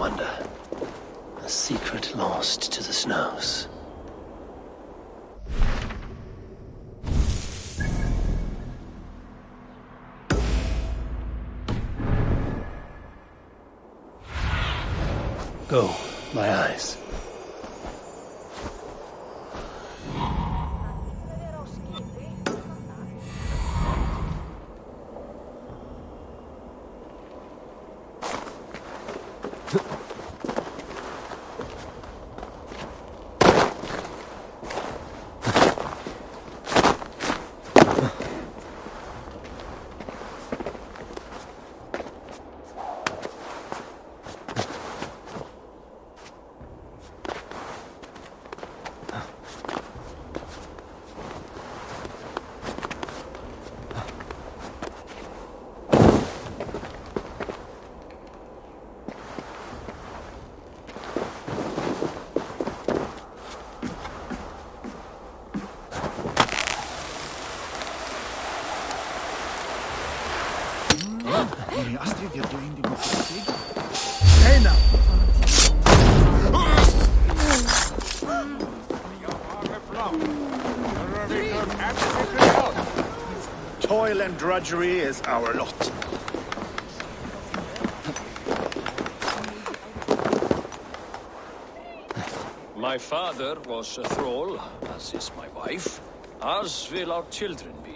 wonder. A secret lost to the snows. Go, my eyes. Hey now! Toil and drudgery is our lot. My father was a thrall, as is my wife, as will our children be.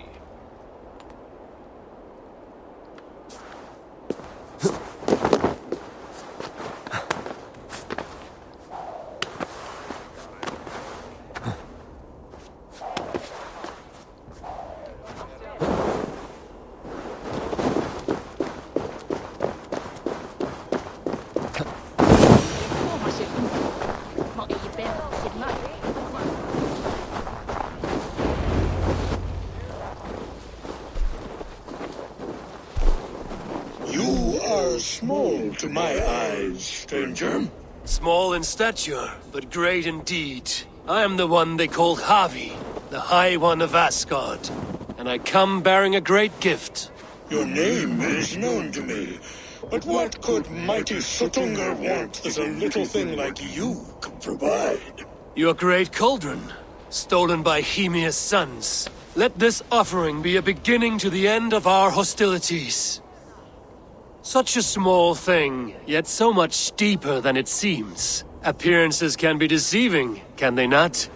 Small to my eyes, stranger. Small in stature, but great in deed. I am the one they call Havi, the High One of Asgard. And I come bearing a great gift. Your name is known to me. But what could mighty Sutungar want that a little thing like you could provide? Your great cauldron, stolen by Hemia's sons. Let this offering be a beginning to the end of our hostilities. Such a small thing, yet so much deeper than it seems. Appearances can be deceiving, can they not?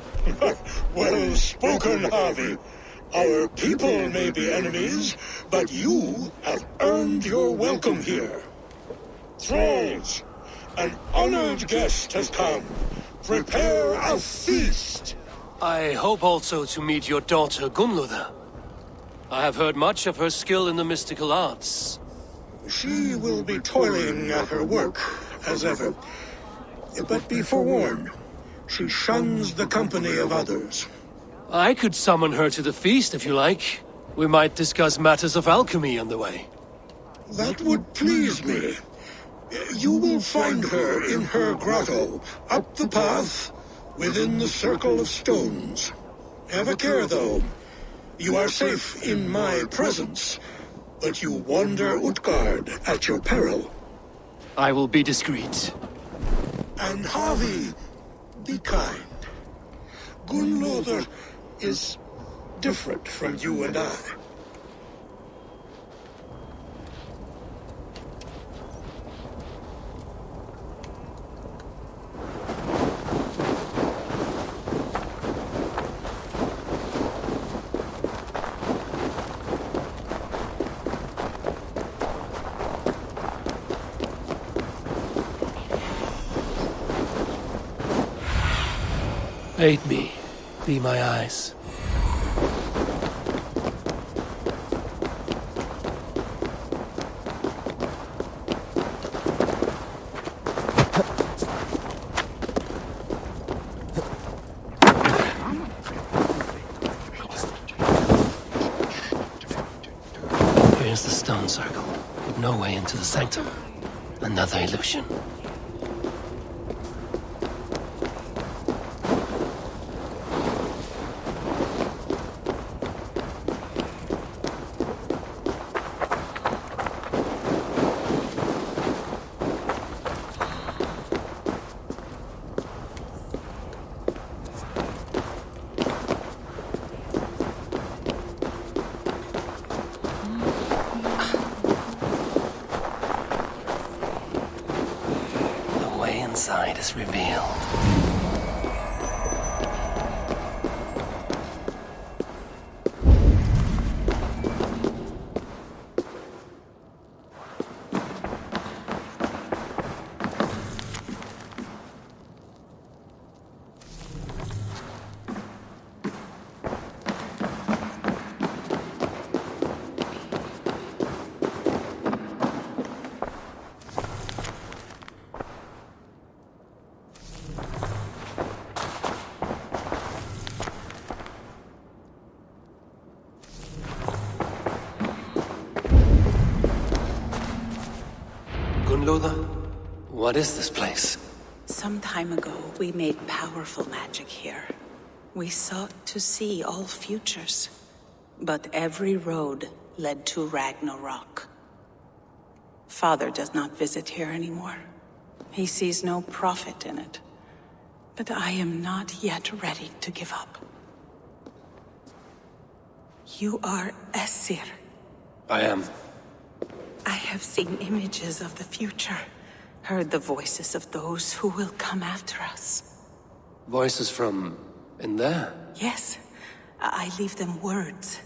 Well spoken, Harvey. Our people may be enemies, but you have earned your welcome here. Thralls, an honored guest has come. Prepare a feast. I hope also to meet your daughter Gunnlöda. I have heard much of her skill in the mystical arts. She will be toiling at her work, as ever. But be forewarned, she shuns the company of others. I could summon her to the feast if you like. We might discuss matters of alchemy on the way. That would please me. You will find her in her grotto, up the path, within the circle of stones. Have a care, though. You are safe in my presence. But you wander Utgard at your peril. I will be discreet. And Havi, be kind. Gunnlöda is different from you and I. Aid me. Be my eyes. Here's the stone circle, with no way into the sanctum. Another illusion. inside is revealed. What is this place? Some time ago, we made powerful magic here. We sought to see all futures. But every road led to Ragnarok. Father does not visit here anymore. He sees no profit in it. But I am not yet ready to give up. You are Æsir. I am. I have seen images of the future. Heard the voices of those who will come after us. Voices from in there? Yes. I leave them words.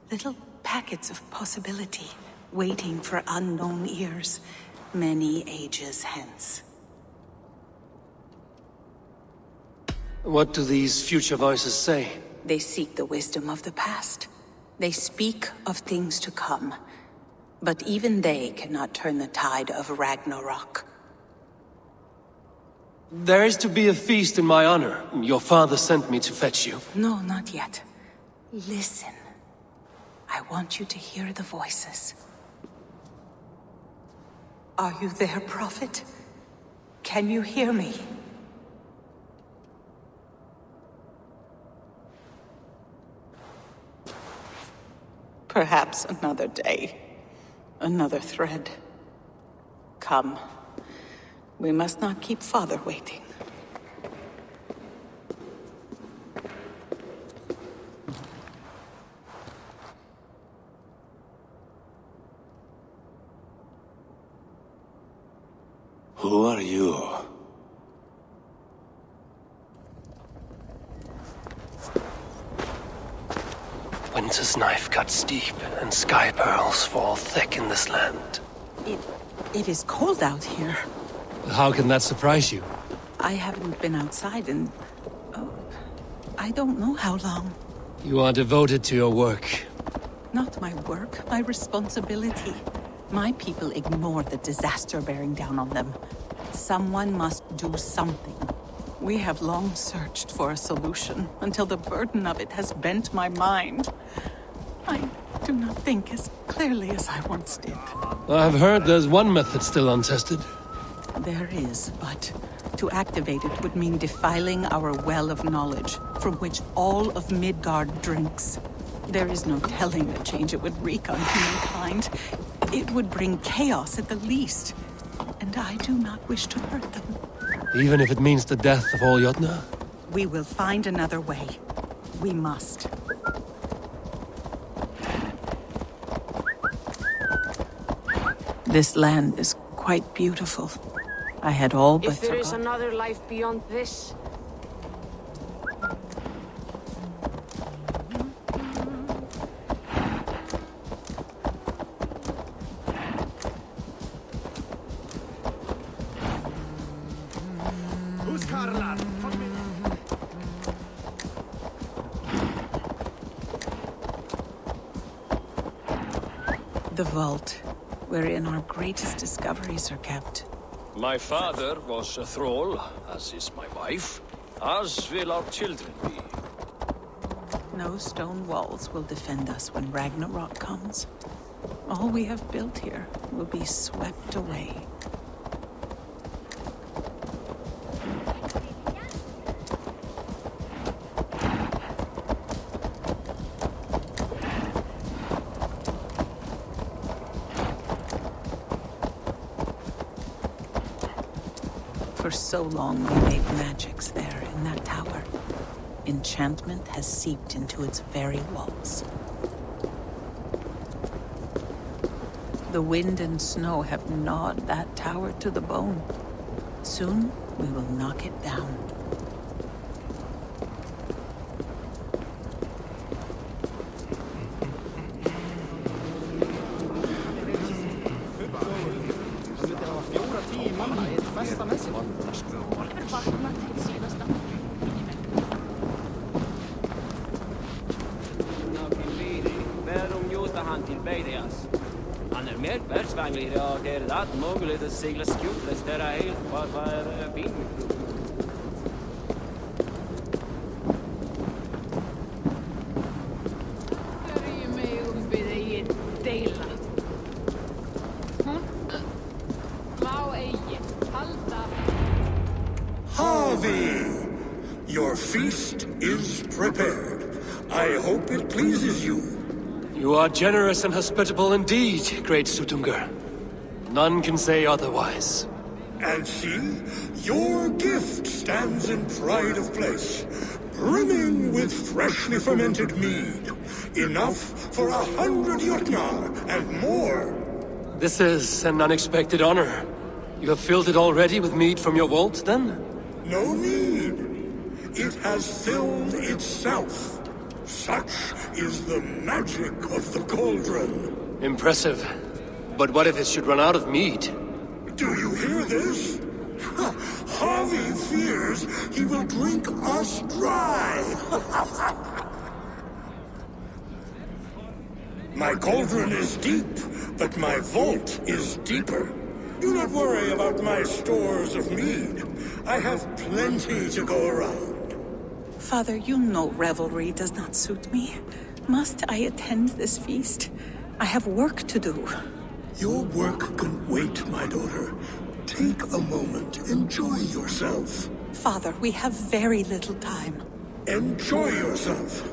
Little packets of possibility, waiting for unknown ears, many ages hence. What do these future voices say? They seek the wisdom of the past. They speak of things to come. But even they cannot turn the tide of Ragnarok. There is to be a feast in my honor. Your father sent me to fetch you. No, not yet. Listen. I want you to hear the voices. Are you there, Prophet? Can you hear me? Perhaps another day. Another thread. Come. We must not keep Father waiting. Who are you? Winter's knife cuts deep, and sky pearls fall thick in this land. It is cold out here. How can that surprise you? I haven't been outside in... I don't know how long. You are devoted to your work. Not my work, my responsibility. My people ignore the disaster bearing down on them. Someone must do something. We have long searched for a solution, until the burden of it has bent my mind. I do not think as clearly as I once did. I've heard there's one method still untested. There is, but to activate it would mean defiling our well of knowledge, from which all of Midgard drinks. There is no telling the change it would wreak on humankind. It would bring chaos at the least, and I do not wish to hurt them. Even if it means the death of all Jotnar? We will find another way. We must. This land is quite beautiful. I had all but If there is forgotten. another life beyond this, The vault, wherein our greatest discoveries are kept. My father was a thrall, as is my wife, as will our children be. No stone walls will defend us when Ragnarok comes. All we have built here will be swept away. For so long we made magics there in that tower. Enchantment has seeped into its very walls. The wind and snow have gnawed that tower to the bone. Soon, We will knock it down. Han mer världsvänlig och det är att möjligt att segla skjutas där är helt vad fin. Harvey! Your feast is prepared. I hope it pleases you. You are generous and hospitable indeed, great Sutungur. None can say otherwise. And see, your gift stands in pride of place, brimming with freshly fermented mead. Enough for 100 Jotnar and more. This is an unexpected honor. You have filled it already with mead from your vault, then? No need. It has filled itself. Such is the magic of the cauldron. Impressive. But what if it should run out of mead? Do you hear this? Harvey fears he will drink us dry. My cauldron is deep, but my vault is deeper. Do not worry about my stores of mead. I have plenty to go around. Father, you know revelry does not suit me. Must I attend this feast? I have work to do. Your work can wait, my daughter. Take a moment. Enjoy yourself. Father, we have very little time. Enjoy yourself.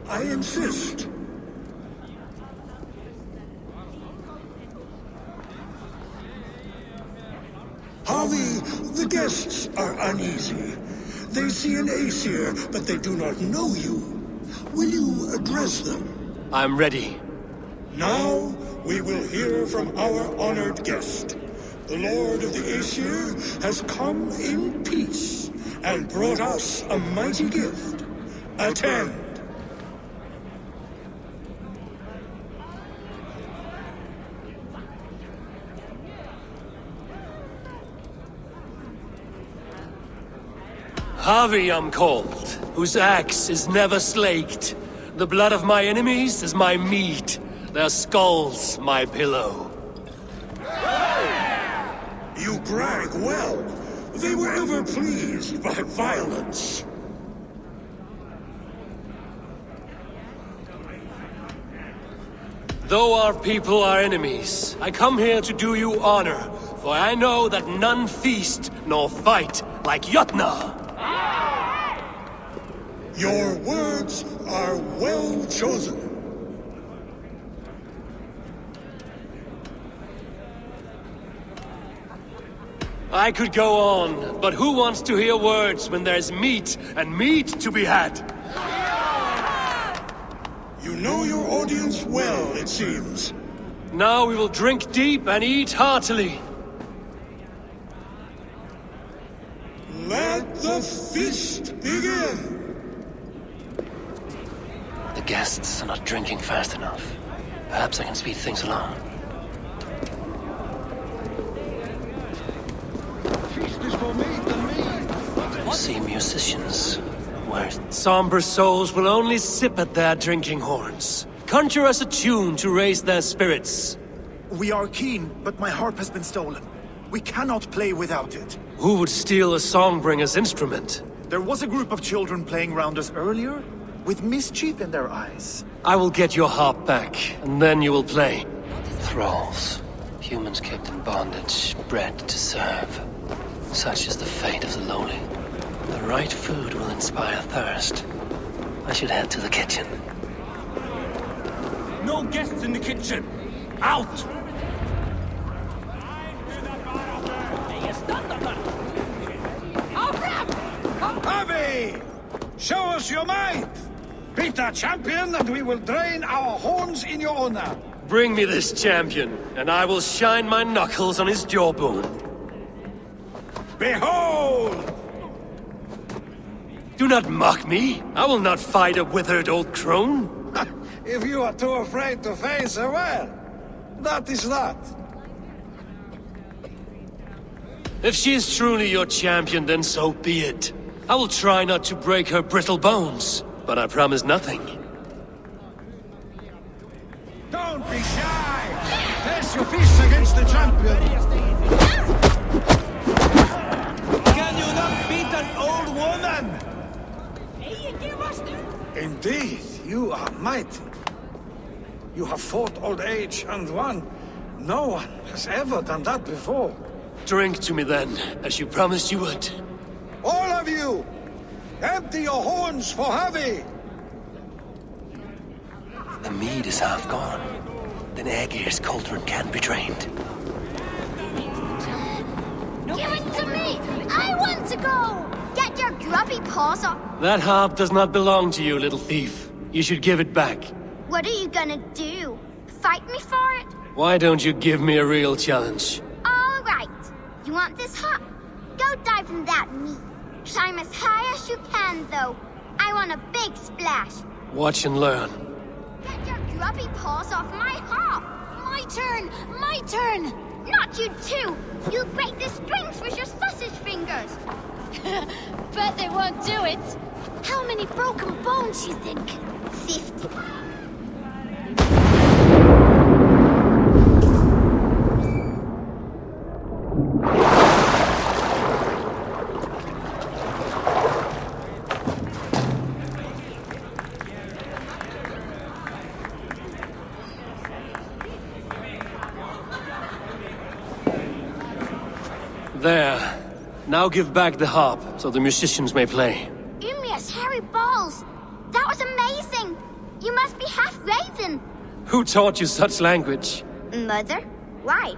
I insist. Harvey, the guests are uneasy. They see an Aesir, but they do not know you. Will you address them? I'm ready. Now, we will hear from our honored guest. The Lord of the Aesir has come in peace and brought us a mighty gift. Attend. Harvey I'm called, whose axe is never slaked. The blood of my enemies is my meat, their skulls my pillow. You brag well. They were ever pleased by violence. Though our people are enemies, I come here to do you honor, for I know that none feast nor fight like Jotnar. Your words are well chosen. I could go on, but who wants to hear words when there's meat and meat to be had? You know your audience well, it seems. Now we will drink deep and eat heartily. Let the feast begin! The guests are not drinking fast enough. Perhaps I can speed things along. I see musicians. Where somber souls will only sip at their drinking horns. Conjure us a tune to raise their spirits. We are keen, but my harp has been stolen. We cannot play without it. Who would steal a songbringer's instrument? There was a group of children playing round us earlier, with mischief in their eyes. I will get your harp back, and then you will play. Thralls. Humans kept in bondage, bred to serve. Such is the fate of the lowly. The right food will inspire thirst. I should head to the kitchen. No guests in the kitchen! Out! Harvey! Show us your might! Beat our champion and we will drain our horns in your honor. Bring me this champion, and I will shine my knuckles on his jawbone. Behold! Do not mock me. I will not fight a withered old crone. If you are too afraid to face her, well, that is that. If she is truly your champion, then so be it. I will try not to break her brittle bones, but I promise nothing. Don't be shy! Place your fists against the champion! Can you not beat an old woman? Indeed, you are mighty. You have fought old age and won. No one has ever done that before. Drink to me then, as you promised you would. All of you! Empty your horns for Havi! The mead is half gone. Then Aegir's cauldron can be drained. Give it to me! I want to go! Get your grubby paws off! That harp does not belong to you, little thief. You should give it back. What are you gonna do? Fight me for it? Why don't you give me a real challenge? All right. You want this harp? Go dive in that meat. Climb as high as you can, though. I want a big splash. Watch and learn. Get your grubby paws off my harp! My turn! My turn! Not you too! You'll break the strings with your sausage fingers! Bet they won't do it! How many broken bones you think? 50. There. Now give back the harp, so the musicians may play. Ymria's hairy balls! That was amazing! You must be half raven! Who taught you such language? Mother? Why?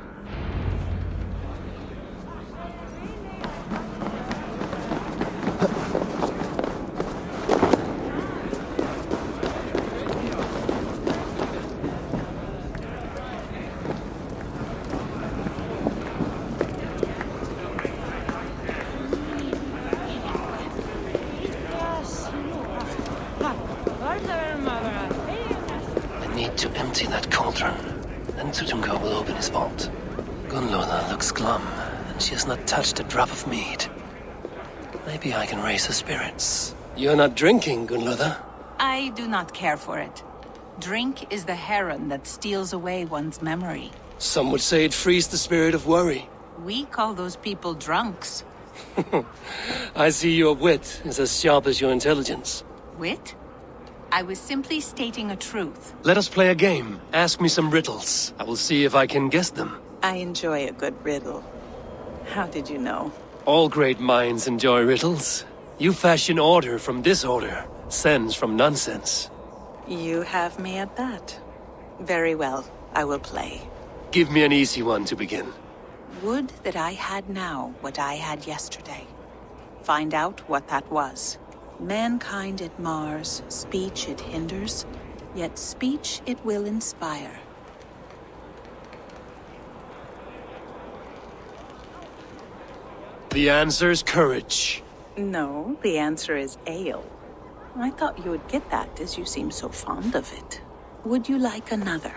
I need to empty that cauldron. Then Tutunga will open his vault. Gunloda looks glum, and she has not touched a drop of mead. Maybe I can raise her spirits. You're not drinking, Gunloda? I do not care for it. Drink is the heron that steals away one's memory. Some would say it frees the spirit of worry. We call those people drunks. I see your wit is as sharp as your intelligence. Wit? I was simply stating a truth. Let us play a game. Ask me some riddles. I will see if I can guess them. I enjoy a good riddle. How did you know? All great minds enjoy riddles. You fashion order from disorder, sense from nonsense. You have me at that. Very well, I will play. Give me an easy one to begin. Would that I had now what I had yesterday. Find out what that was. Mankind it mars, speech it hinders, yet speech it will inspire. The answer's courage. No, the answer is ale. I thought you would get that, as you seem so fond of it. Would you like another?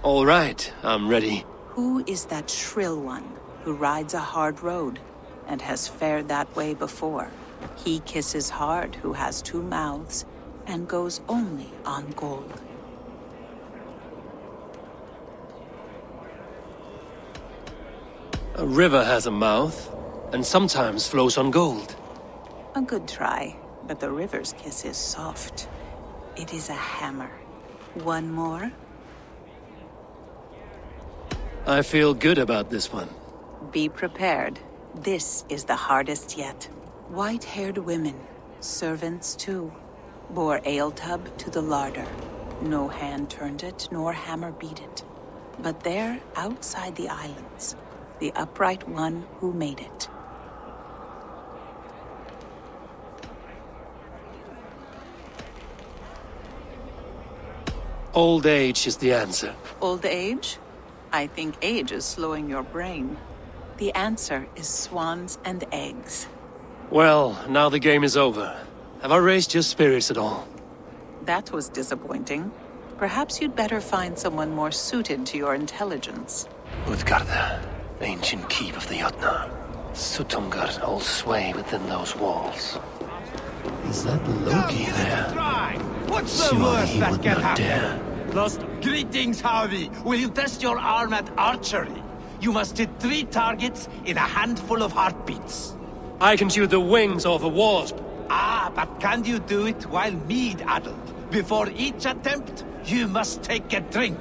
All right, I'm ready. Who is that shrill one who rides a hard road and has fared that way before? He kisses hard who has two mouths and goes only on gold. A river has a mouth, and sometimes flows on gold. A good try, but the river's kiss is soft. It is a hammer. One more? I feel good about this one. Be prepared. This is the hardest yet. White-haired women, servants too, bore ale tub to the larder. No hand turned it, nor hammer beat it. But there, outside the islands, the upright one who made it. Old age is the answer. Old age? I think age is slowing your brain. The answer is swans and eggs. Well, now the game is over. Have I raised your spirits at all? That was disappointing. Perhaps you'd better find someone more suited to your intelligence. Utgarda, ancient keep of the Jotnar. Sutungar holds sway within those walls. Is that Loki there? What's the Surely worst he that would can not happen? dare. Lost greetings, Harvey. Will you test your arm at archery? You must hit 3 targets in a handful of heartbeats. I can shoot the wings off a wasp. Ah, but can you do it while mead-addled? Before each attempt, you must take a drink.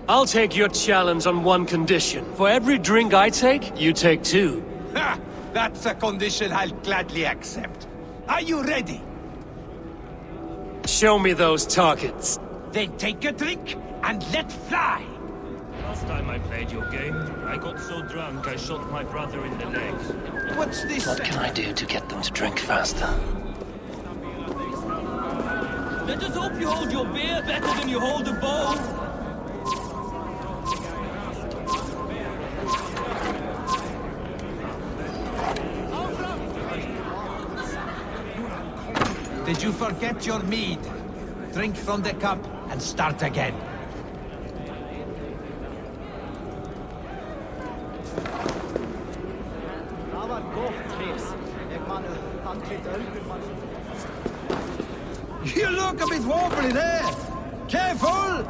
I'll take your challenge on one condition. For every drink I take, you take 2. Ha! That's a condition I'll gladly accept. Are you ready? Show me those targets. Then take a drink and let fly. Last time I played your game, I got so drunk I shot my brother in the leg. What's this? What can I do to get them to drink faster? Let us hope you hold your beer better than you hold a bow. Did you forget your mead? Drink from the cup and start again. You look a bit wobbly there. Careful!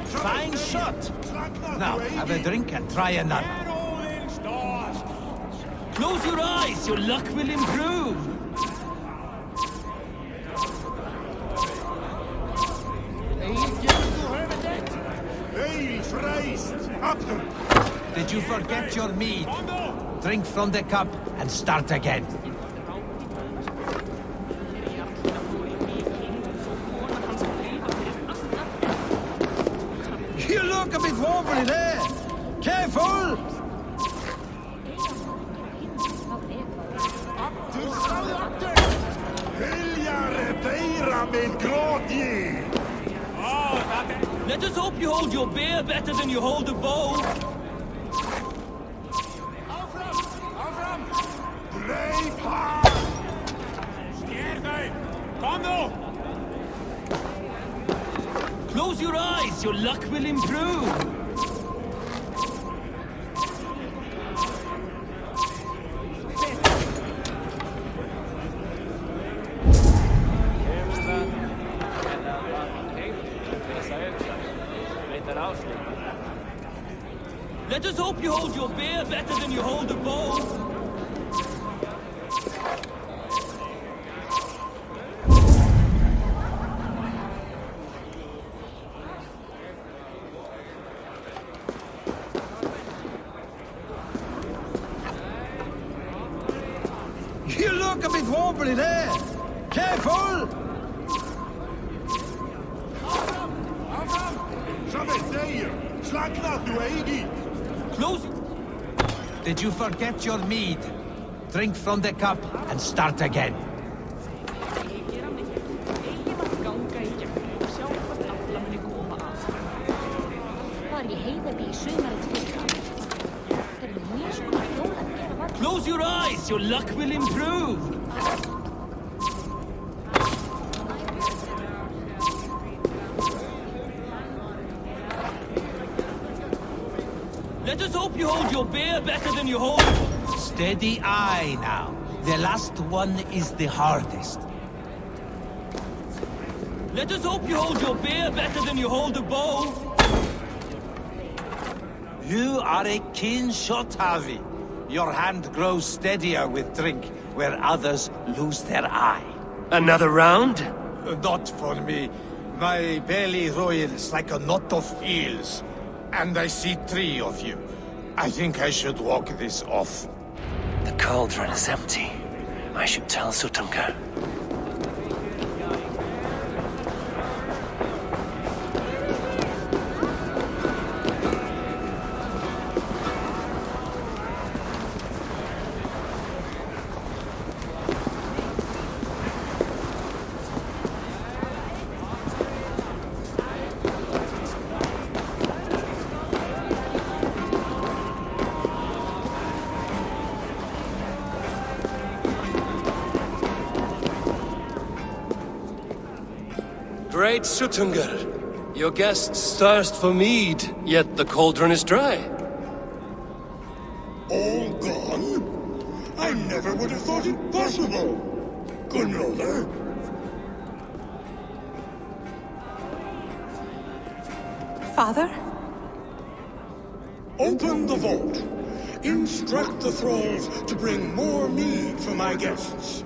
Fine shot. Now, have a drink and try another. Close your eyes, your luck will improve. Did you forget your mead? Drink from the cup and start again. You look a bit wobbly there. Careful! Let us hope you hold your beer better than you hold a bow. Close your eyes, your luck will improve. Let us hope you hold your beer better than you hold a bow. You look a bit wobbly there. Careful! Close. Did you forget your mead? Drink from the cup and start again. Close your eyes, your luck will improve. Let us hope you hold your beer better than you hold... Steady eye now. The last one is the hardest. Let us hope you hold your beer better than you hold a bow. You are a keen shot, Harvey. Your hand grows steadier with drink, where others lose their eye. Another round? Not for me. My belly roils like a knot of eels. And I see 3 of you. I think I should walk this off. The cauldron is empty. I should tell Sutunga. Great Suttungr, your guests thirst for mead, yet the cauldron is dry. All gone? I never would have thought it possible. Gunrother? Father? Open the vault. Instruct the thralls to bring more mead for my guests.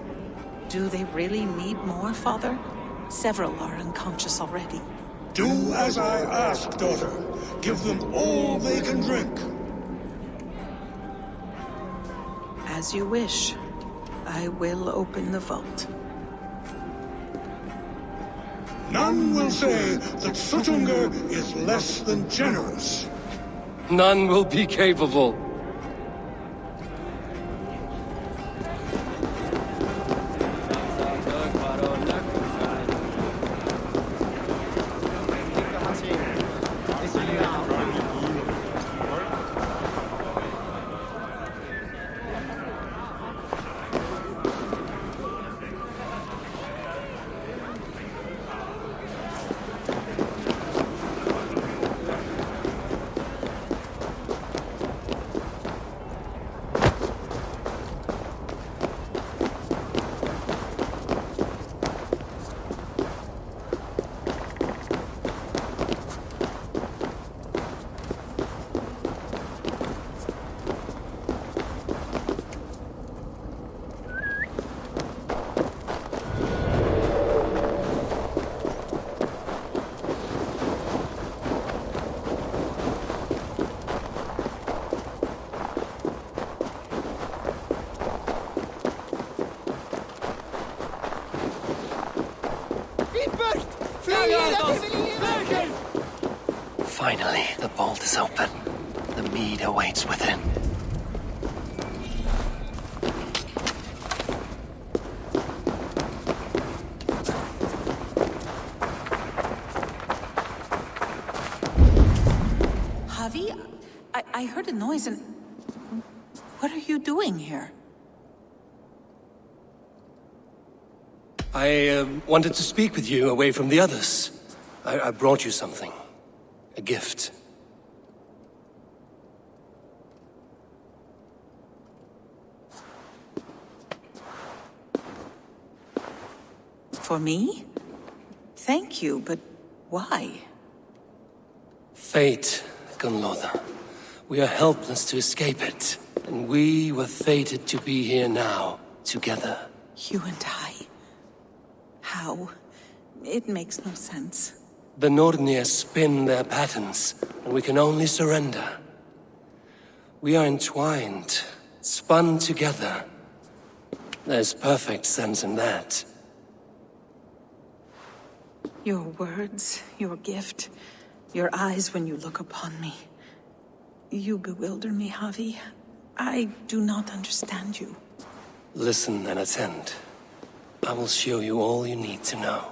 Do they really need more, Father? Several are unconscious already. Do as I ask, daughter. Give them all they can drink. As you wish. I will open the vault. None will say that Suttungr is less than generous. None will be capable. Finally, the vault is open. The mead awaits within. Javi, I heard a noise and... What are you doing here? I wanted to speak with you away from the others. I brought you something. A gift. For me? Thank you, but why? Fate, Gunlother. We are helpless to escape it. And we were fated to be here now, together. You and I? How? It makes no sense. The Nornir spin their patterns, and we can only surrender. We are entwined, spun together. There's perfect sense in that. Your words, your gift, your eyes when you look upon me. You bewilder me, Javi. I do not understand you. Listen and attend. I will show you all you need to know.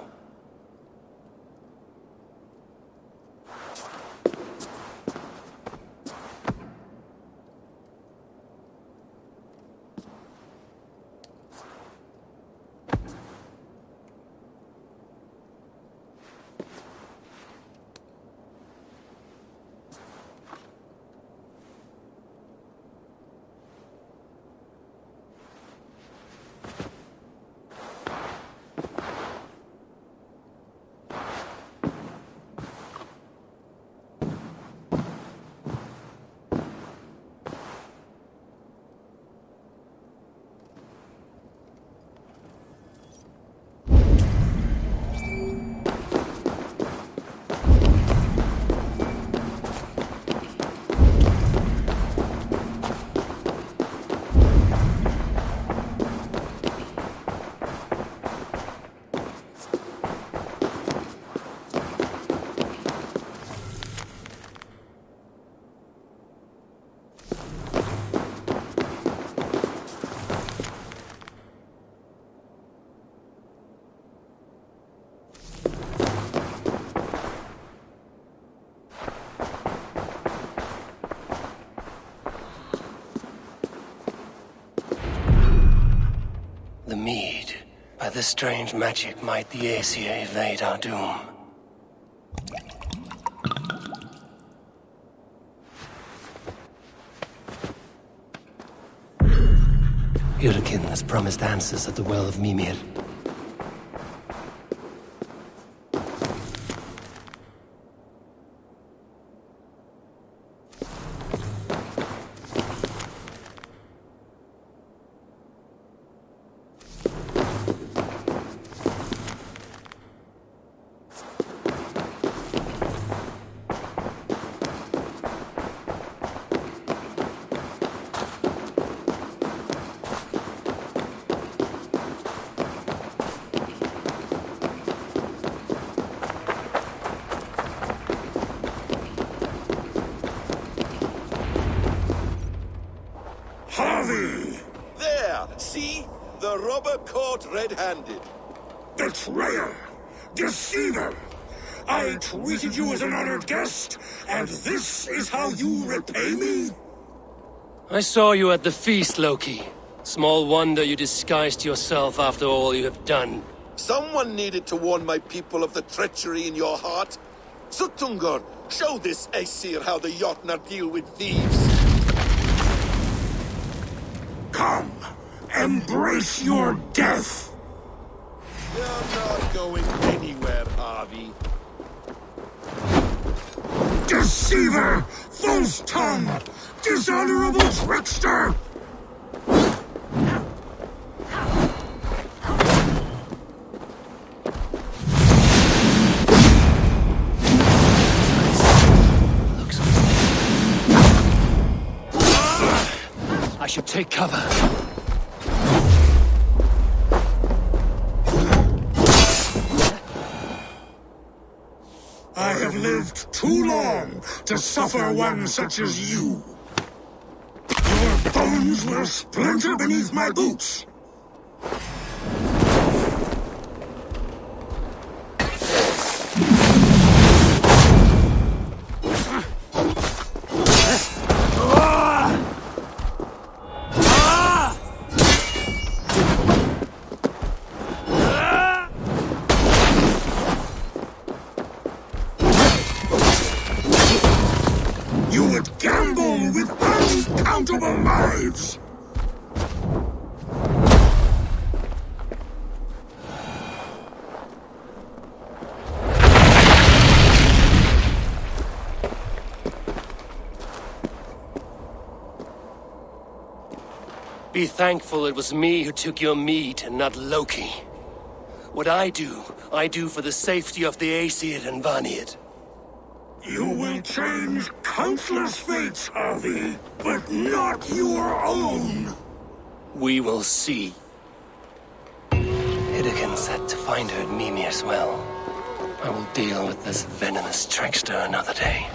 The mead. By this strange magic might the Aesir evade our doom. Hyrkin has promised answers at the Well of Mimir. There! See? The robber caught red-handed. Betrayer! Deceiver! I treated you as an honored guest, and this is how you repay me? I saw you at the feast, Loki. Small wonder you disguised yourself after all you have done. Someone needed to warn my people of the treachery in your heart. Suttungr, show this Aesir how the Jotnar deal with thieves. Come, embrace your death! You're not going anywhere, Avi. Deceiver! False tongue! Dishonorable trickster! I should take cover. I have lived too long to suffer one such as you. Your bones will splinter beneath my boots. You would gamble with uncountable lives! Be thankful it was me who took your meat and not Loki. What I do for the safety of the Aesir and Vanir. You will change countless fates, Avi, but not your own! We will see. Hiddegan said to find her at Mimir's well. I will deal with this venomous trickster another day.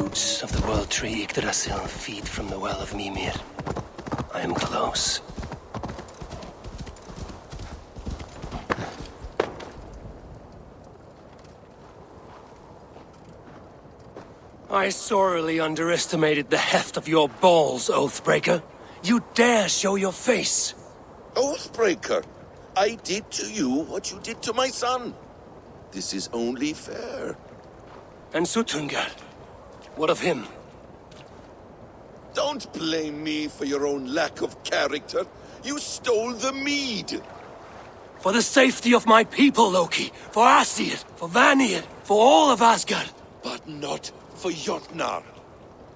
roots of the world tree Yggdrasil feed from the well of Mimir. I am close. I sorely underestimated the heft of your balls, Oathbreaker. You dare show your face! Oathbreaker, I did to you what you did to my son. This is only fair. And Suttungr? What of him? Don't blame me for your own lack of character. You stole the mead. For the safety of my people, Loki. For Aesir, for Vanir, for all of Asgard. But not for Jotnar.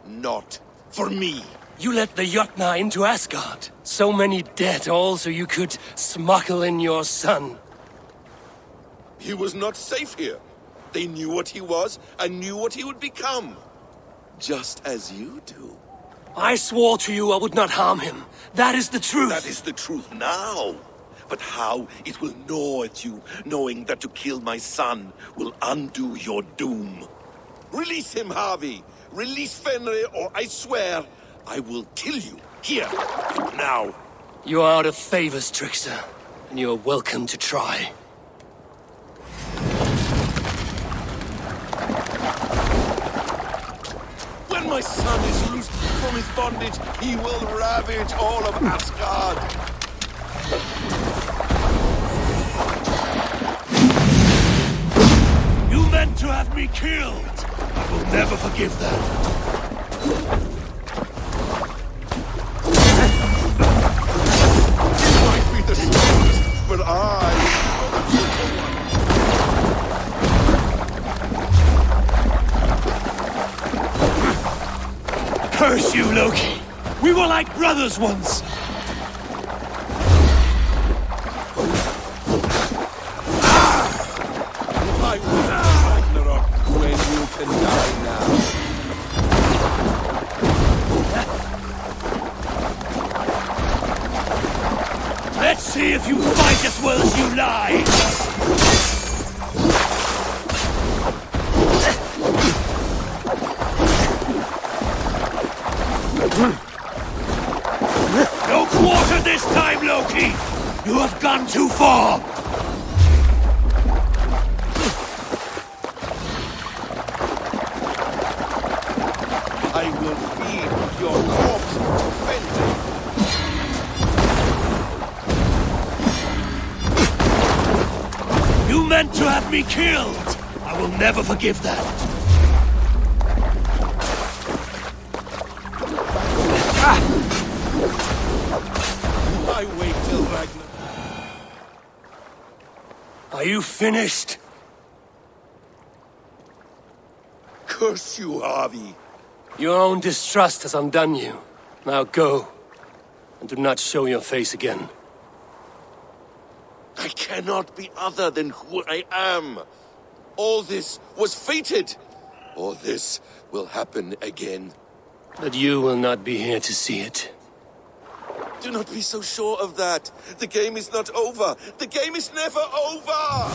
Not for me. You let the Jotnar into Asgard. So many dead, all so you could smuggle in your son. He was not safe here. They knew what he was and knew what he would become. Just as you do. I swore to you I would not harm him. That is the truth. That is the truth now. But how it will gnaw at you, knowing that to kill my son will undo your doom. Release him, Harvey. Release Fenrir, or I swear, I will kill you. Here. Now. You are out of favors, Trickster. And you are welcome to try. When my son is loosed from his bondage, he will ravage all of Asgard. You meant to have me killed. I will never forgive that. He might be the strongest, but I... Curse you, Loki! We were like brothers once! I will Ragnarok when you can die now. Let's see if you fight as well as you lie! No quarter this time, Loki! You have gone too far! I will feed your corpse to Fenrir. You meant to have me killed! I will never forgive that. I wait till Ragnar. Are you finished? Curse you, Harvey. Your own distrust has undone you. Now go. And do not show your face again. I cannot be other than who I am. All this was fated. All this will happen again. But you will not be here to see it. Do not be so sure of that. The game is not over. The game is never over!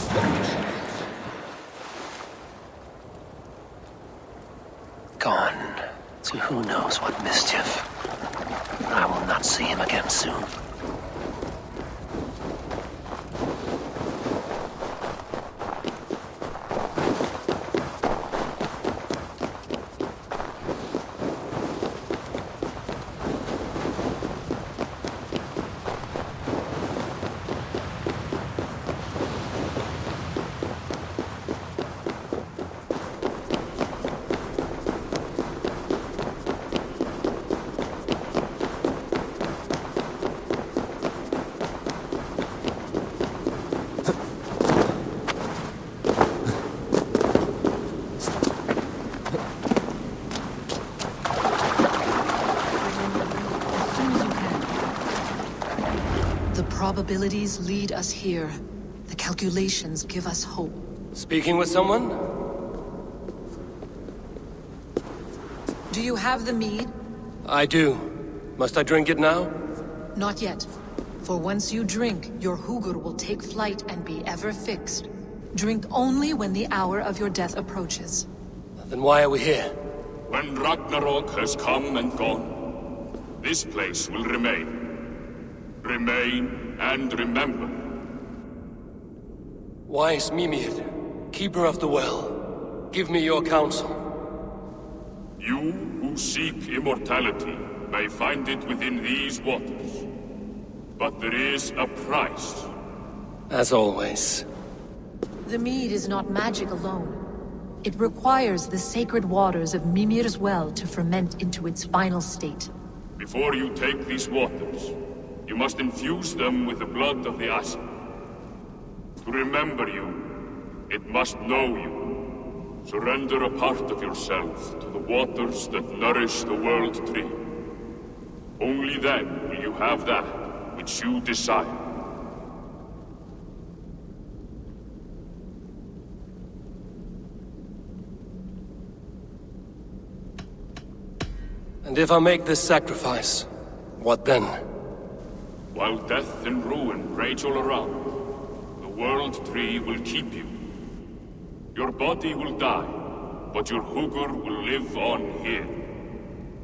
Gone to who knows what mischief. I will not see him again soon. Probabilities lead us here. The calculations give us hope. Speaking with someone? Do you have the mead? I do. Must I drink it now? Not yet. For once you drink, your Hugur will take flight and be ever fixed. Drink only when the hour of your death approaches. Then why are we here? When Ragnarok has come and gone, this place will remain. Remain and remember. Wise Mimir, keeper of the well, give me your counsel. You who seek immortality may find it within these waters. But there is a price. As always. The mead is not magic alone. It requires the sacred waters of Mimir's well to ferment into its final state. Before you take these waters, you must infuse them with the blood of the Ashen. To remember you, it must know you. Surrender a part of yourself to the waters that nourish the World Tree. Only then will you have that which you desire. And if I make this sacrifice, what then? While death and ruin rage all around, the World Tree will keep you. Your body will die, but your Hugur will live on here.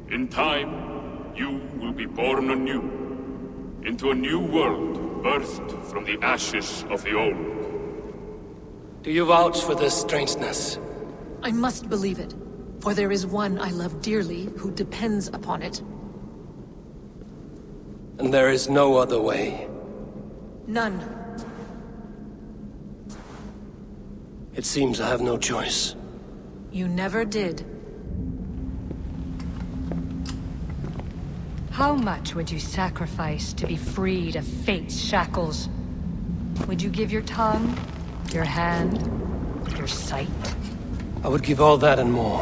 In time, you will be born anew, into a new world birthed from the ashes of the old. Do you vouch for this strangeness? I must believe it, for there is one I love dearly who depends upon it. And there is no other way? None. It seems I have no choice. You never did. How much would you sacrifice to be freed of fate's shackles? Would you give your tongue, your hand, your sight? I would give all that and more.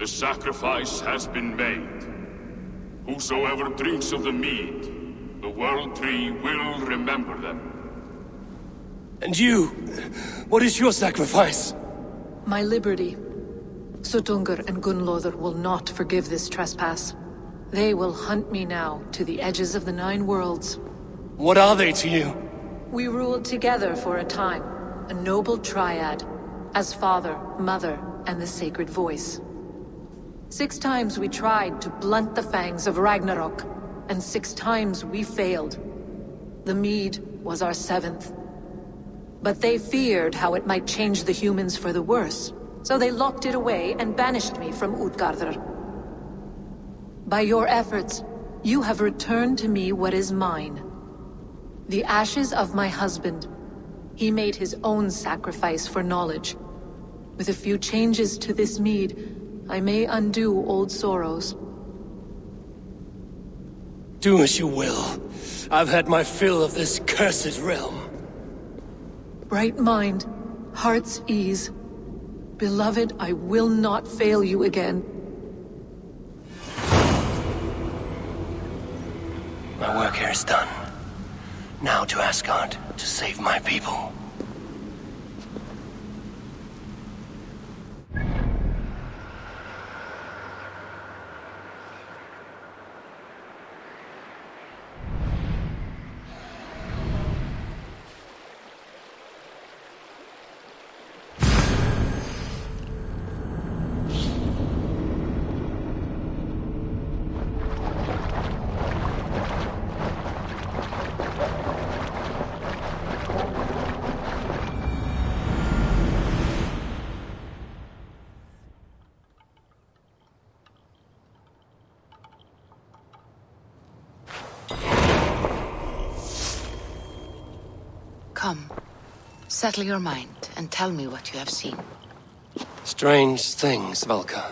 The sacrifice has been made. Whosoever drinks of the mead, the World Tree will remember them. And you? What is your sacrifice? My liberty. Suttungr and Gunnlóðr will not forgive this trespass. They will hunt me now to the edges of the 9 worlds. What are they to you? We ruled together for a time, a noble triad, as father, mother, and the sacred voice. 6 times we tried to blunt the fangs of Ragnarok, and 6 times we failed. The mead was our 7th. But they feared how it might change the humans for the worse, so they locked it away and banished me from Utgardr. By your efforts, you have returned to me what is mine. The ashes of my husband. He made his own sacrifice for knowledge. With a few changes to this mead, I may undo old sorrows. Do as you will. I've had my fill of this cursed realm. Bright mind, heart's ease. Beloved, I will not fail you again. My work here is done. Now to Asgard to save my people. Come. Settle your mind and tell me what you have seen. Strange things, Valka.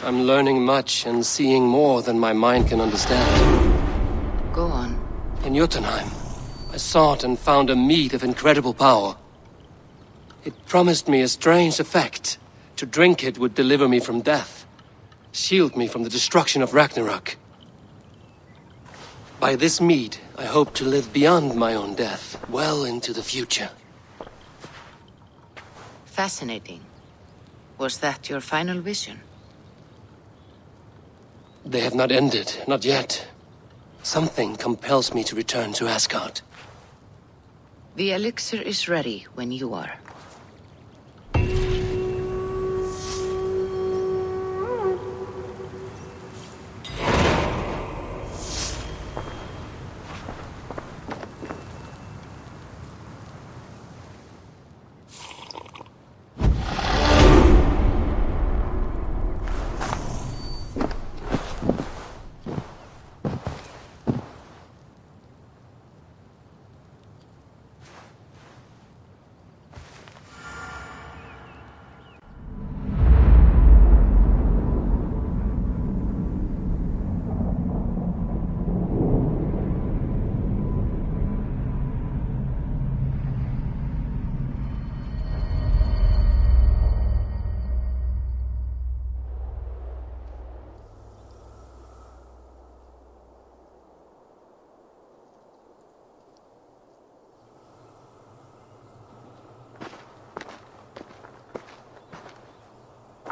I'm learning much and seeing more than my mind can understand. Go on. In Jotunheim, I sought and found a mead of incredible power. It promised me a strange effect. To drink it would deliver me from death, shield me from the destruction of Ragnarok. By this mead, I hope to live beyond my own death, well into the future. Fascinating. Was that your final vision? They have not ended, not yet. Something compels me to return to Asgard. The elixir is ready when you are.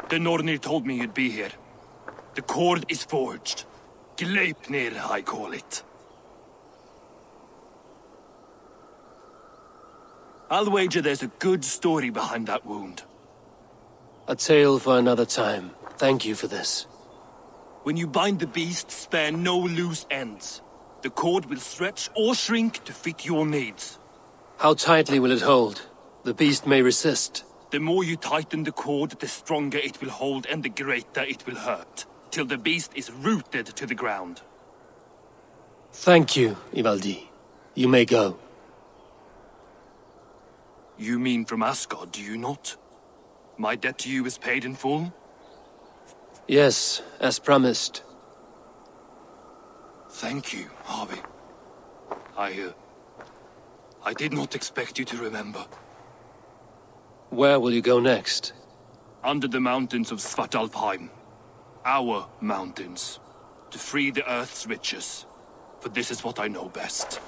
The Nornir told me you'd be here. The cord is forged. Gleipnir, I call it. I'll wager there's a good story behind that wound. A tale for another time. Thank you for this. When you bind the beast, spare no loose ends. The cord will stretch or shrink to fit your needs. How tightly will it hold? The beast may resist. The more you tighten the cord, the stronger it will hold and the greater it will hurt, till the beast is rooted to the ground. Thank you, Ivaldi. You may go. You mean from Asgard, do you not? My debt to you is paid in full? Yes, as promised. Thank you, Harvey. I did not expect you to remember. Where will you go next? Under the mountains of Svartalfheim. Our mountains. To free the Earth's riches. For this is what I know best.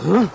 Huh?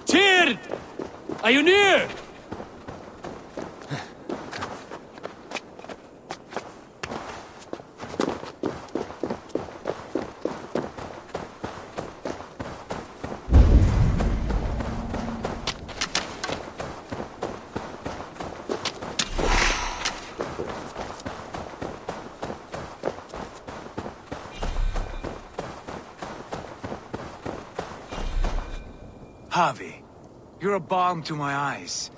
Tyrd! Are you near? Harvey, you're a balm to my eyes.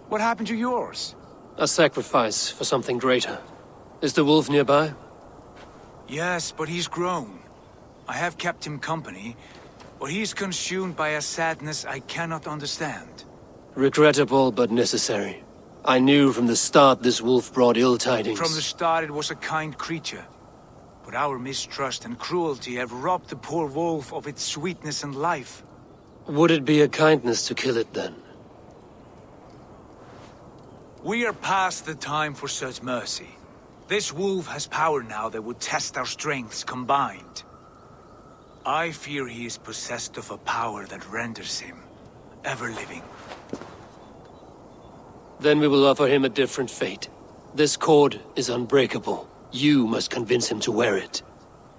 What happened to yours? A sacrifice for something greater. Is the wolf nearby? Yes, but he's grown. I have kept him company, but he's consumed by a sadness I cannot understand. Regrettable but necessary. I knew from the start this wolf brought ill tidings. From the start it was a kind creature. But our mistrust and cruelty have robbed the poor wolf of its sweetness and life. Would it be a kindness to kill it then? We are past the time for such mercy. This wolf has power now that would test our strengths combined. I fear he is possessed of a power that renders him ever-living. Then we will offer him a different fate. This cord is unbreakable. You must convince him to wear it.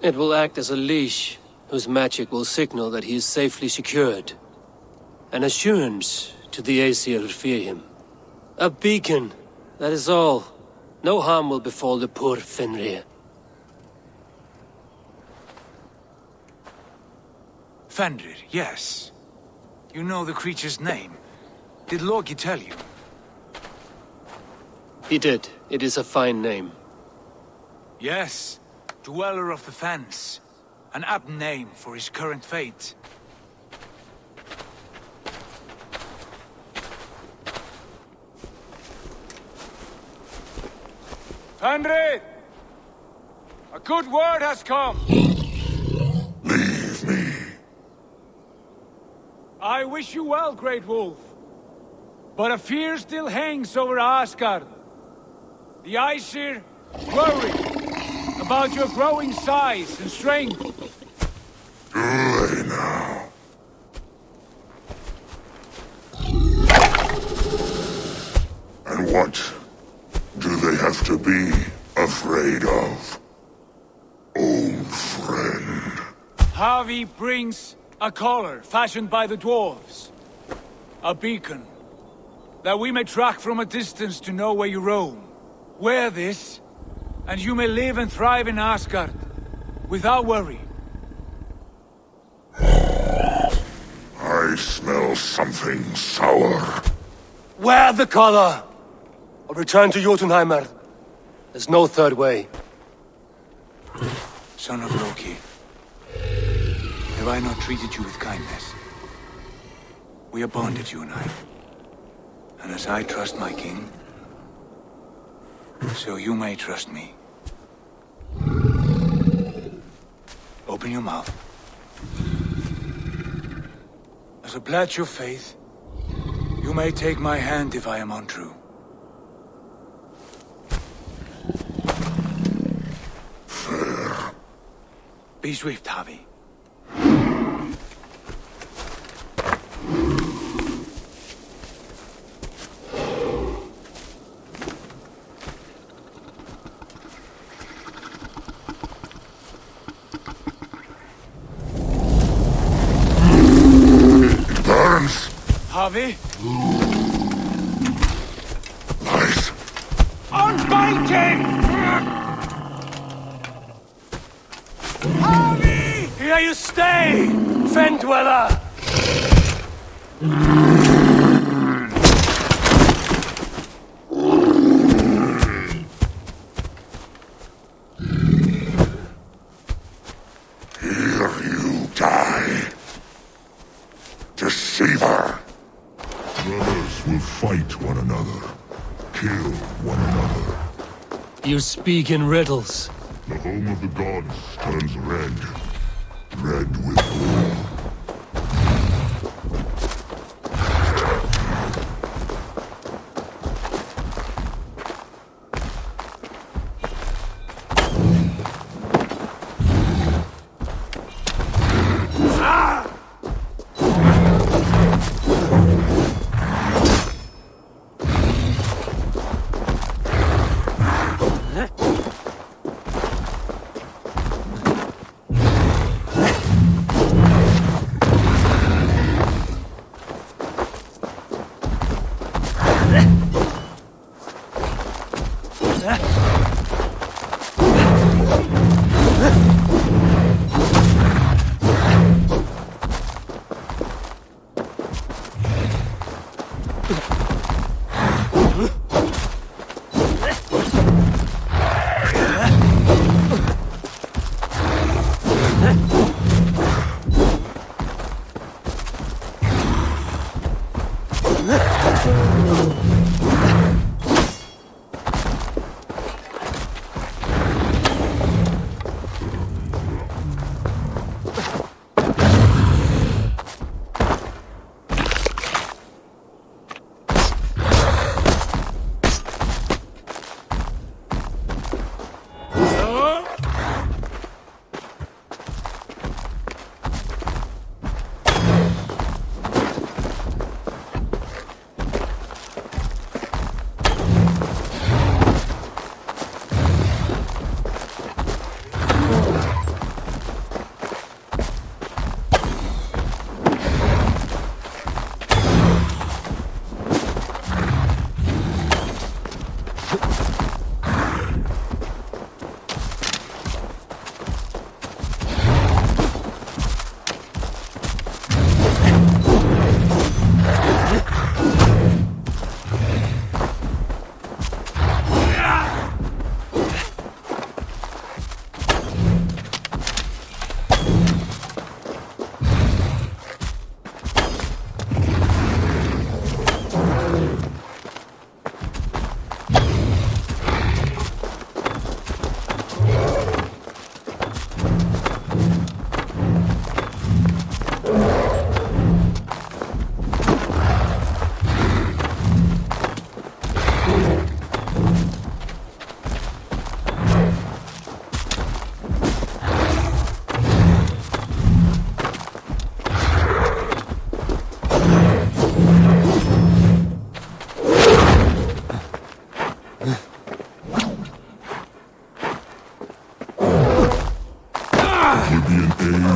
It will act as a leash, whose magic will signal that he is safely secured. An assurance to the Aesir who fear him. A beacon, that is all. No harm will befall the poor Fenrir. Fenrir, yes. You know the creature's name. Did Loki tell you? He did. It is a fine name. Yes. Dweller of the Fens. An apt name for his current fate. Fenrir! A good word has come! Leave me. I wish you well, Great Wolf. But a fear still hangs over Asgard. The Aesir worry about your growing size and strength. Do they now? And what do they have to be afraid of? Old friend. Harvey brings a collar fashioned by the dwarves. A beacon, that we may track from a distance to know where you roam. Wear this, and you may live and thrive in Asgard, without worry. I smell something sour. Wear the collar! Or return to Jotunheimer. There's no third way. Son of Loki, have I not treated you with kindness? We are bonded, you and I. And as I trust my king, so you may trust me. Open your mouth. As a pledge of faith, you may take my hand if I am untrue. Fair. Be swift, Harvey. Burns. Harvey? Lies. Unbind him! Harvey! Here you stay, Fen Dweller! Here you die. Deceiver. Brothers will fight one another. Kill one another. You speak in riddles. The home of the gods turns red. Red with blood.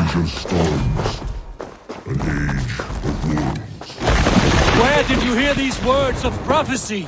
age of storms, an age of worlds. Where did you hear these words of prophecy?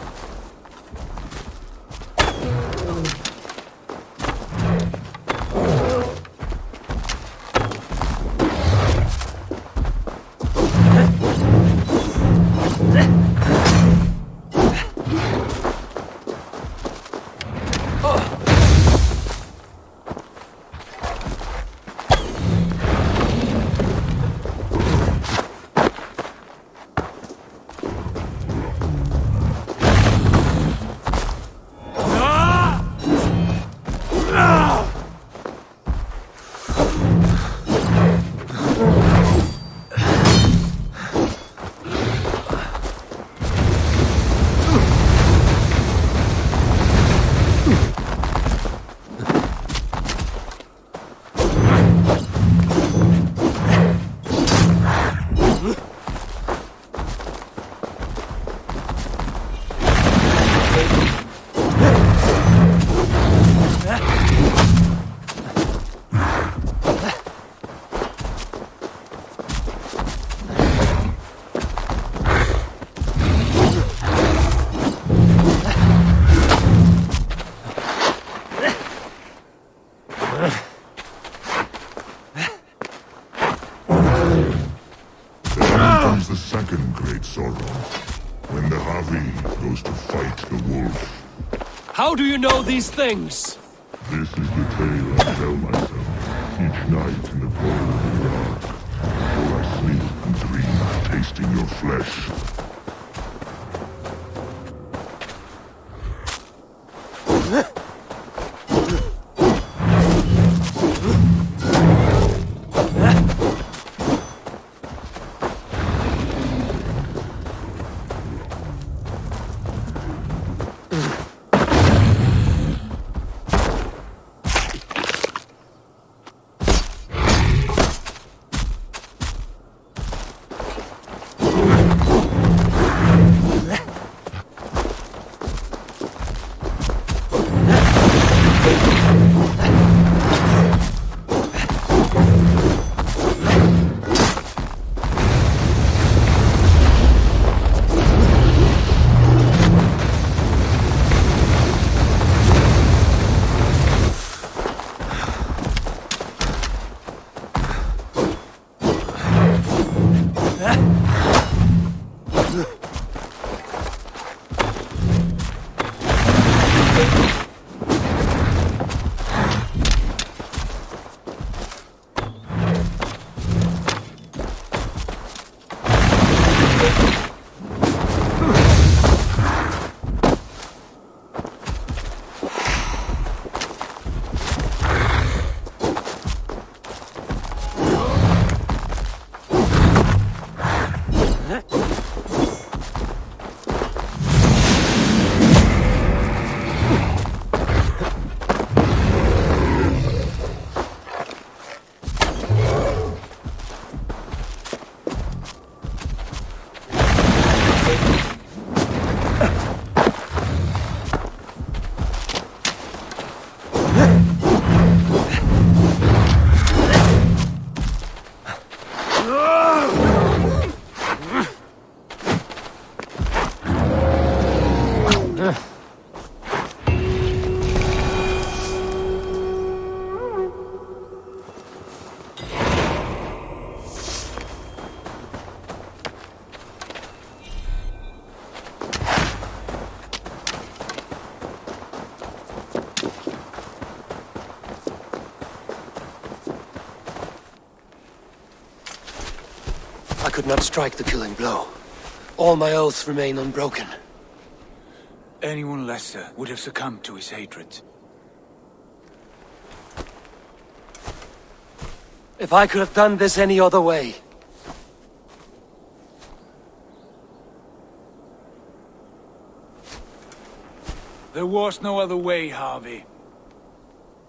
The second great sorrow, when the Havi goes to fight the wolf. How do you know these things? This is the tale I tell myself each night in the cold dark, before I sleep and dream, tasting your flesh. I could not strike the killing blow. All my oaths remain unbroken. Anyone lesser would have succumbed to his hatred. If I could have done this any other way. There was no other way, Harvey.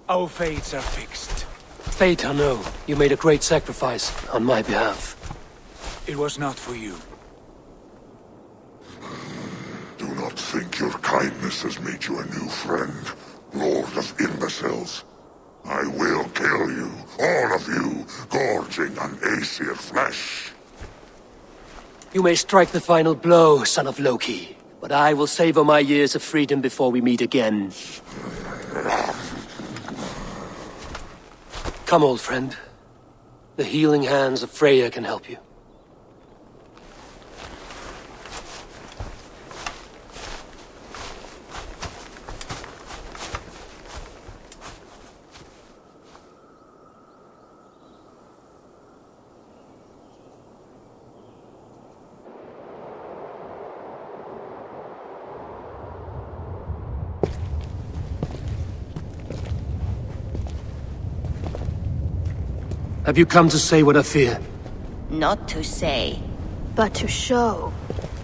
Our fates are fixed. Fate, I know. You made a great sacrifice on my behalf. It was not for you. Do not think your kindness has made you a new friend, Lord of Imbeciles. I will kill you, all of you, gorging on Aesir flesh. You may strike the final blow, son of Loki, but I will savor my years of freedom before we meet again. Come, old friend. The healing hands of Freya can help you. Have you come to say what I fear? Not to say, but to show.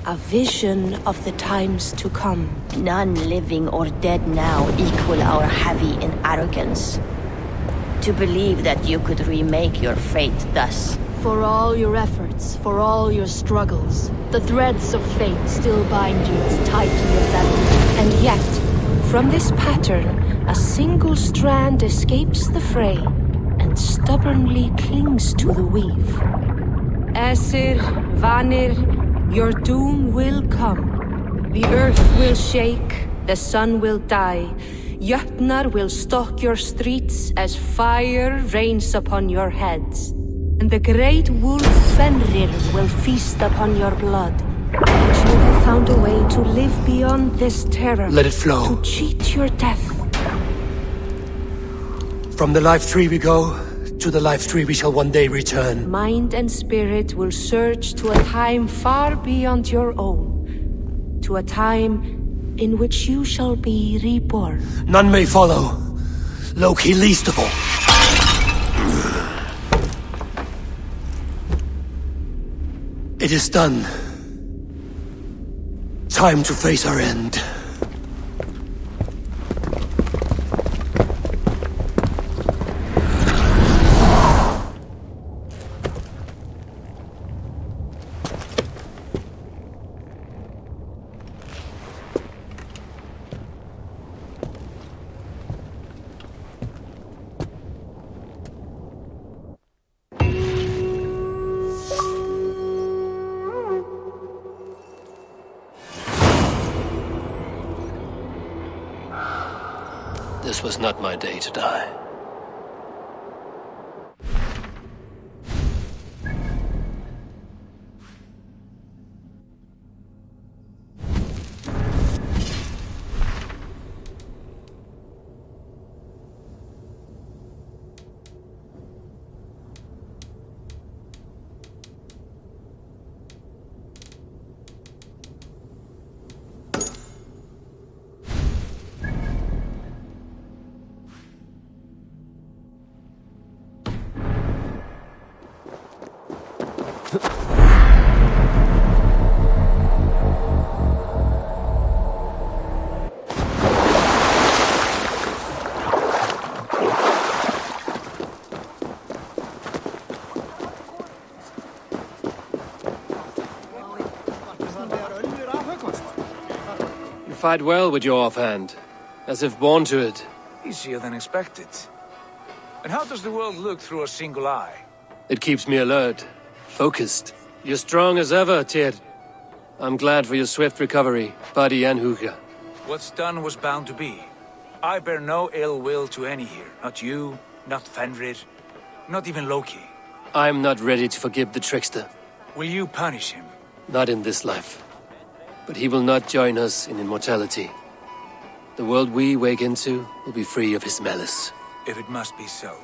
A vision of the times to come. None living or dead now equal our heavy in arrogance. To believe that you could remake your fate thus. For all your efforts, for all your struggles, the threads of fate still bind you as tightly as ever. And yet, from this pattern, a single strand escapes the fray and stubbornly clings to the weave. Aesir, Vanir, your doom will come. The earth will shake, the sun will die. Jötnar will stalk your streets as fire rains upon your heads. And the great wolf Fenrir will feast upon your blood. But you have found a way to live beyond this terror. Let it flow. To cheat your death. From the life tree we go, to the life tree we shall one day return. Mind and spirit will surge to a time far beyond your own. To a time in which you shall be reborn. None may follow. Loki least of all. It is done. Time to face our end. This was not my day to die. fight well with your offhand, as if born to it. Easier than expected. And how does the world look through a single eye? It keeps me alert, focused. You're strong as ever, Tyr. I'm glad for your swift recovery, body and hooka. What's done was bound to be. I bear no ill will to any here. Not you, not Fenrir, not even Loki. I'm not ready to forgive the trickster. Will you punish him? Not in this life. But he will not join us in immortality. The world we wake into will be free of his malice. If it must be so.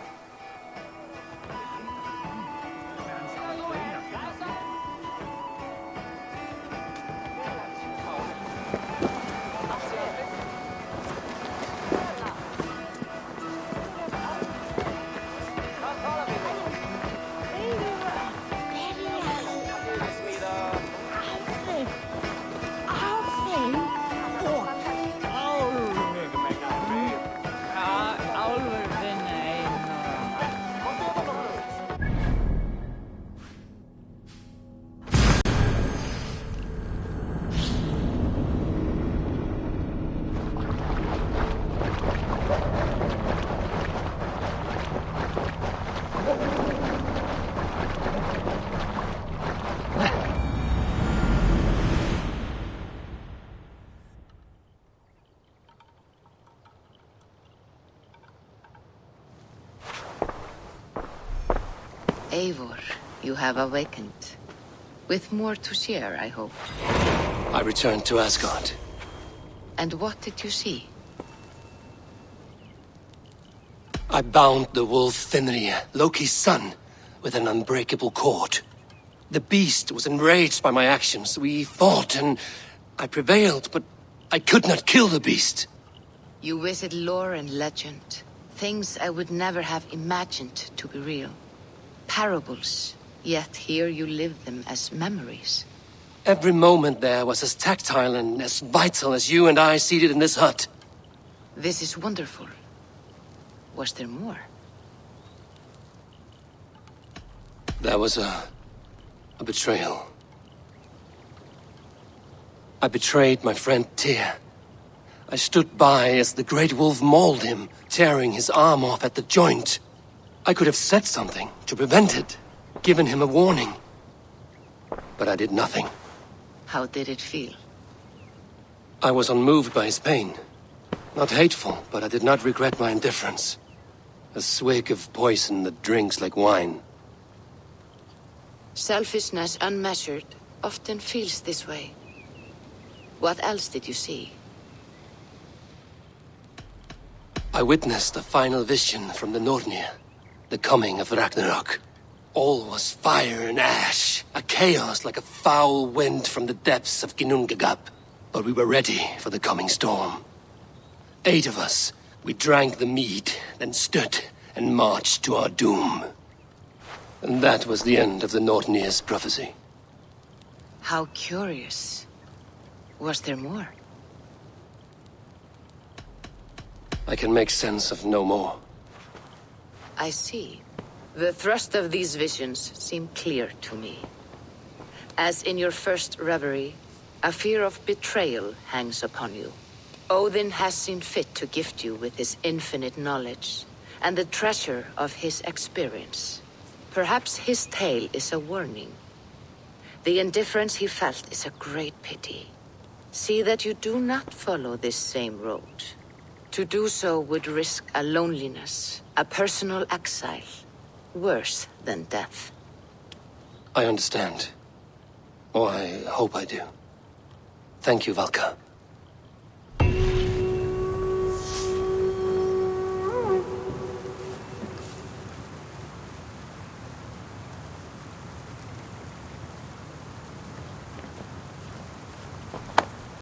Eivor, you have awakened. With more to share, I hope. I returned to Asgard. And what did you see? I bound the wolf Fenrir, Loki's son, with an unbreakable cord. The beast was enraged by my actions. We fought and I prevailed, but I could not kill the beast. You visit lore and legend. Things I would never have imagined to be real. Parables, yet here you live them as memories. Every moment there was as tactile and as vital as you and I seated in this hut. This is wonderful. Was there more? There was a betrayal. I betrayed my friend Tyr. I stood by as the great wolf mauled him, tearing his arm off at the joint. I could have said something to prevent it, given him a warning. But I did nothing. How did it feel? I was unmoved by his pain. Not hateful, but I did not regret my indifference. A swig of poison that drinks like wine. Selfishness unmeasured often feels this way. What else did you see? I witnessed a final vision from the Nornir. The coming of Ragnarok. All was fire and ash, a chaos like a foul wind from the depths of Ginnungagap. But we were ready for the coming storm. 8 of us, we drank the mead, then stood and marched to our doom. And that was the end of the Nornir's prophecy. How curious. Was there more? I can make sense of no more. I see. The thrust of these visions seem clear to me. As in your first reverie, a fear of betrayal hangs upon you. Odin has seen fit to gift you with his infinite knowledge, and the treasure of his experience. Perhaps his tale is a warning. The indifference he felt is a great pity. See that you do not follow this same road. To do so would risk a loneliness, a personal exile, worse than death. I understand. Or I hope I do. Thank you, Valka.